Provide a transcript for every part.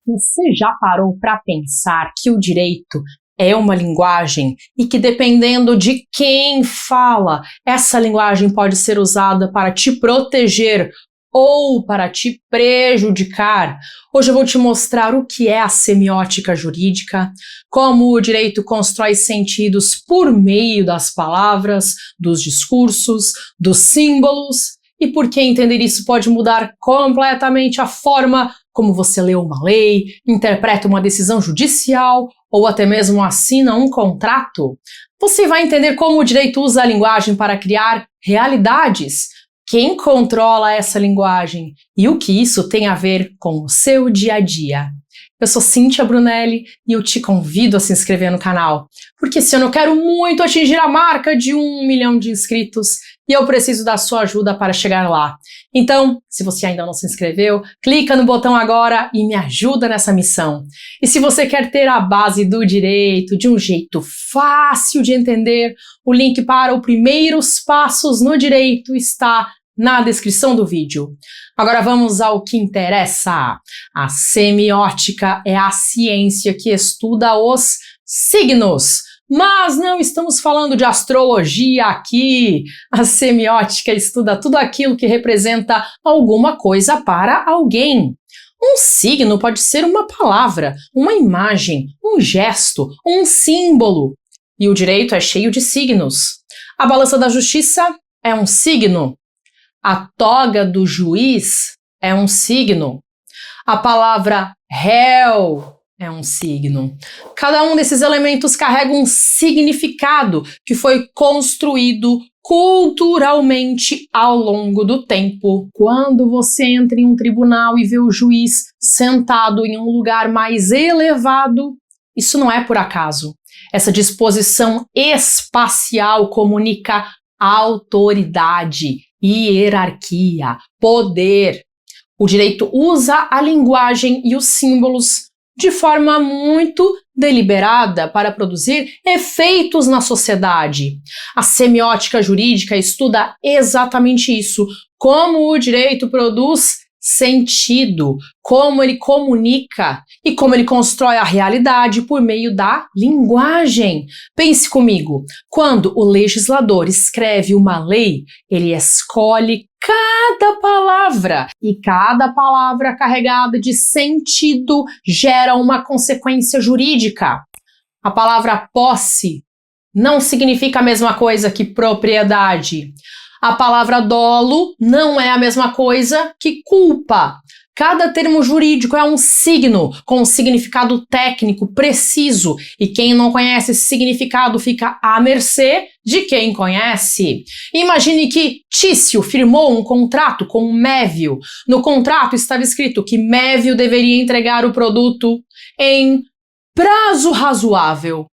Você já parou para pensar que o direito é uma linguagem e que, dependendo de quem fala, essa linguagem pode ser usada para te proteger ou para te prejudicar? Hoje eu vou te mostrar o que é a semiótica jurídica, como o direito constrói sentidos por meio das palavras, dos discursos, dos símbolos, e por que entender isso pode mudar completamente a forma como você lê uma lei, interpreta uma decisão judicial ou até mesmo assina um contrato. Você vai entender como o direito usa a linguagem para criar realidades, quem controla essa linguagem e o que isso tem a ver com o seu dia a dia. Eu sou Cíntia Brunelli e eu te convido a se inscrever no canal, porque esse ano eu quero muito atingir a marca de 1 milhão de inscritos e eu preciso da sua ajuda para chegar lá. Então, se você ainda não se inscreveu, clica no botão agora e me ajuda nessa missão. E se você quer ter a base do direito de um jeito fácil de entender, o link para os primeiros passos no direito está na descrição do vídeo. Agora vamos ao que interessa. A semiótica é a ciência que estuda os signos. Mas não estamos falando de astrologia aqui. A semiótica estuda tudo aquilo que representa alguma coisa para alguém. Um signo pode ser uma palavra, uma imagem, um gesto, um símbolo. E o direito é cheio de signos. A balança da justiça é um signo. A toga do juiz é um signo. A palavra réu é um signo. Cada um desses elementos carrega um significado que foi construído culturalmente ao longo do tempo. Quando você entra em um tribunal e vê o juiz sentado em um lugar mais elevado, isso não é por acaso. Essa disposição espacial comunica autoridade, hierarquia, poder. O direito usa a linguagem e os símbolos de forma muito deliberada para produzir efeitos na sociedade. A semiótica jurídica estuda exatamente isso, como o direito produz sentido, como ele comunica e como ele constrói a realidade por meio da linguagem. Pense comigo, quando o legislador escreve uma lei, ele escolhe cada palavra e cada palavra carregada de sentido gera uma consequência jurídica. A palavra posse não significa a mesma coisa que propriedade. A palavra dolo não é a mesma coisa que culpa. Cada termo jurídico é um signo com um significado técnico preciso e quem não conhece esse significado fica à mercê de quem conhece. Imagine que Tício firmou um contrato com Mévio. No contrato estava escrito que Mévio deveria entregar o produto em prazo razoável.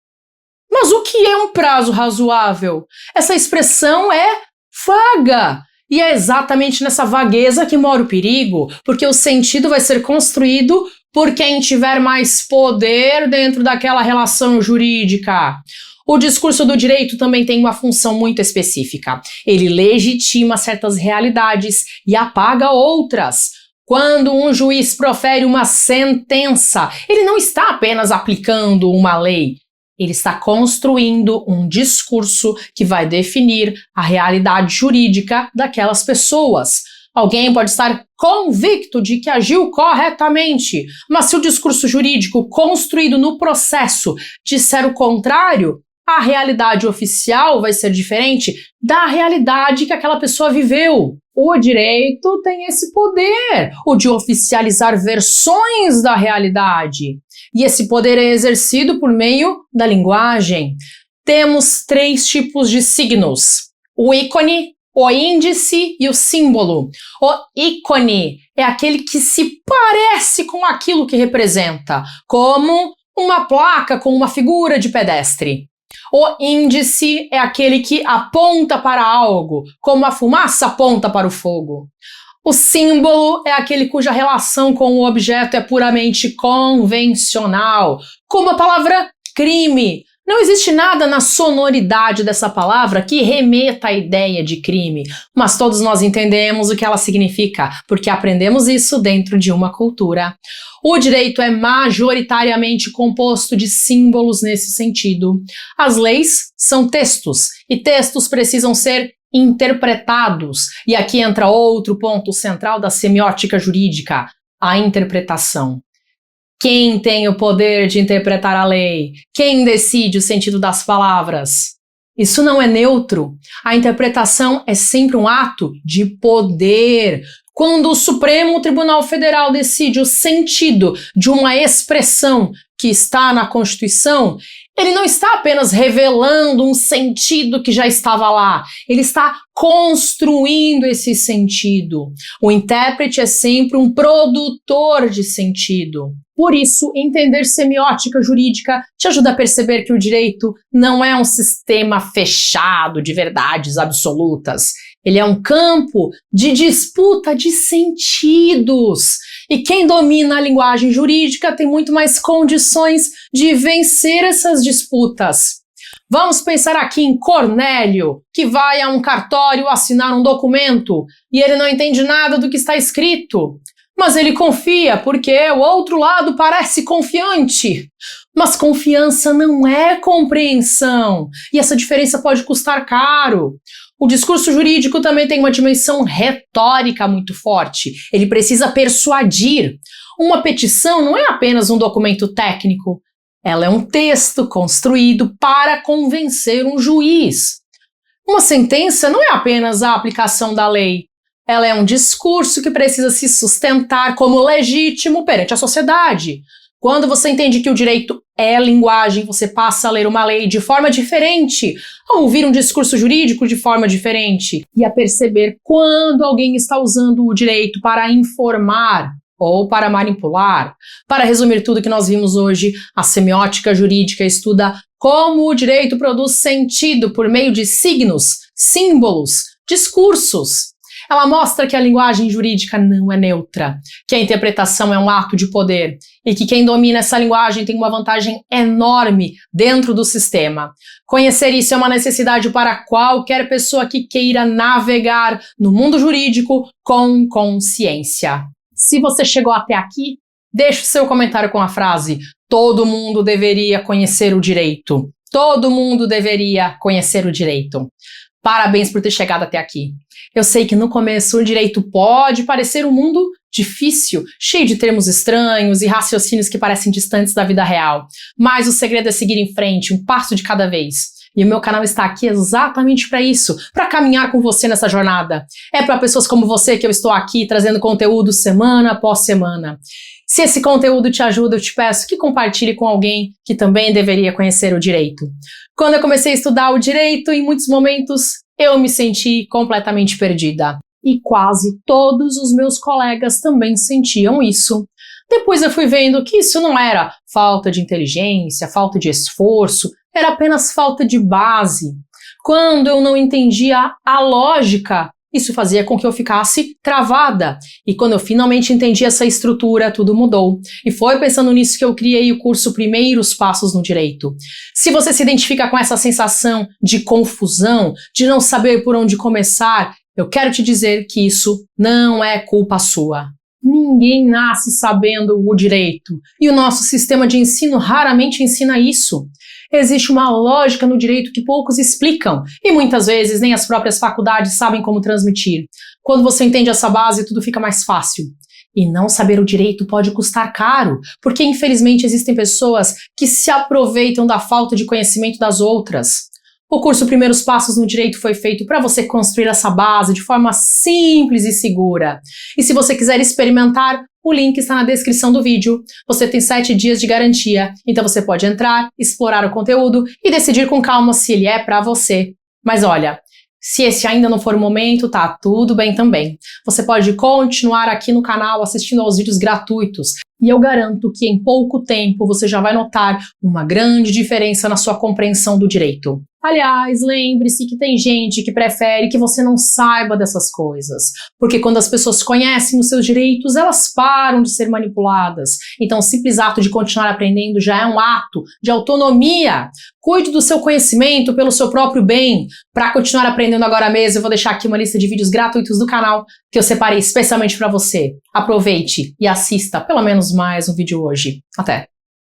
Mas o que é um prazo razoável? Essa expressão é vaga. E é exatamente nessa vagueza que mora o perigo, porque o sentido vai ser construído por quem tiver mais poder dentro daquela relação jurídica. O discurso do direito também tem uma função muito específica. Ele legitima certas realidades e apaga outras. Quando um juiz profere uma sentença, ele não está apenas aplicando uma lei. Ele está construindo um discurso que vai definir a realidade jurídica daquelas pessoas. Alguém pode estar convicto de que agiu corretamente, mas se o discurso jurídico construído no processo disser o contrário, a realidade oficial vai ser diferente da realidade que aquela pessoa viveu. O direito tem esse poder, o de oficializar versões da realidade. E esse poder é exercido por meio da linguagem. Temos 3 tipos de signos: o ícone, o índice e o símbolo. O ícone é aquele que se parece com aquilo que representa, como uma placa com uma figura de pedestre. O índice é aquele que aponta para algo, como a fumaça aponta para o fogo. O símbolo é aquele cuja relação com o objeto é puramente convencional, como a palavra crime. Não existe nada na sonoridade dessa palavra que remeta à ideia de crime, mas todos nós entendemos o que ela significa, porque aprendemos isso dentro de uma cultura. O direito é majoritariamente composto de símbolos nesse sentido. As leis são textos, e textos precisam ser interpretados. E aqui entra outro ponto central da semiótica jurídica, a interpretação. Quem tem o poder de interpretar a lei? Quem decide o sentido das palavras? Isso não é neutro. A interpretação é sempre um ato de poder. Quando o Supremo Tribunal Federal decide o sentido de uma expressão que está na Constituição, ele não está apenas revelando um sentido que já estava lá, ele está construindo esse sentido. O intérprete é sempre um produtor de sentido. Por isso, entender semiótica jurídica te ajuda a perceber que o direito não é um sistema fechado de verdades absolutas. Ele é um campo de disputa de sentidos. E quem domina a linguagem jurídica tem muito mais condições de vencer essas disputas. Vamos pensar aqui em Cornélio, que vai a um cartório assinar um documento e ele não entende nada do que está escrito. Mas ele confia porque o outro lado parece confiante. Mas confiança não é compreensão. E essa diferença pode custar caro. O discurso jurídico também tem uma dimensão retórica muito forte. Ele precisa persuadir. Uma petição não é apenas um documento técnico. Ela é um texto construído para convencer um juiz. Uma sentença não é apenas a aplicação da lei. Ela é um discurso que precisa se sustentar como legítimo perante a sociedade. Quando você entende que o direito é linguagem, você passa a ler uma lei de forma diferente, a ouvir um discurso jurídico de forma diferente e a perceber quando alguém está usando o direito para informar ou para manipular. Para resumir tudo que nós vimos hoje, a semiótica jurídica estuda como o direito produz sentido por meio de signos, símbolos, discursos. Ela mostra que a linguagem jurídica não é neutra, que a interpretação é um ato de poder e que quem domina essa linguagem tem uma vantagem enorme dentro do sistema. Conhecer isso é uma necessidade para qualquer pessoa que queira navegar no mundo jurídico com consciência. Se você chegou até aqui, deixe o seu comentário com a frase: todo mundo deveria conhecer o direito. Todo mundo deveria conhecer o direito. Parabéns por ter chegado até aqui. Eu sei que no começo o direito pode parecer um mundo difícil, cheio de termos estranhos e raciocínios que parecem distantes da vida real. Mas o segredo é seguir em frente, um passo de cada vez. E o meu canal está aqui exatamente para isso, para caminhar com você nessa jornada. É para pessoas como você que eu estou aqui trazendo conteúdo semana após semana. Se esse conteúdo te ajuda, eu te peço que compartilhe com alguém que também deveria conhecer o direito. Quando eu comecei a estudar o direito, em muitos momentos eu me senti completamente perdida. E quase todos os meus colegas também sentiam isso. Depois eu fui vendo que isso não era falta de inteligência, falta de esforço, era apenas falta de base. Quando eu não entendia a lógica, isso fazia com que eu ficasse travada. E quando eu finalmente entendi essa estrutura, tudo mudou. E foi pensando nisso que eu criei o curso Primeiros Passos no Direito. Se você se identifica com essa sensação de confusão, de não saber por onde começar, eu quero te dizer que isso não é culpa sua. Ninguém nasce sabendo o direito. E o nosso sistema de ensino raramente ensina isso. Existe uma lógica no direito que poucos explicam e muitas vezes nem as próprias faculdades sabem como transmitir. Quando você entende essa base, tudo fica mais fácil. E não saber o direito pode custar caro, porque infelizmente existem pessoas que se aproveitam da falta de conhecimento das outras. O curso Primeiros Passos no Direito foi feito para você construir essa base de forma simples e segura. E se você quiser experimentar, o link está na descrição do vídeo. Você tem 7 dias de garantia, então você pode entrar, explorar o conteúdo e decidir com calma se ele é para você. Mas olha, se esse ainda não for o momento, tá tudo bem também. Você pode continuar aqui no canal assistindo aos vídeos gratuitos. E eu garanto que em pouco tempo você já vai notar uma grande diferença na sua compreensão do direito. Aliás, lembre-se que tem gente que prefere que você não saiba dessas coisas, porque quando as pessoas conhecem os seus direitos, elas param de ser manipuladas. Então, o simples ato de continuar aprendendo já é um ato de autonomia. Cuide do seu conhecimento pelo seu próprio bem. Para continuar aprendendo agora mesmo, eu vou deixar aqui uma lista de vídeos gratuitos do canal que eu separei especialmente para você. Aproveite e assista pelo menos mais um vídeo hoje. Até!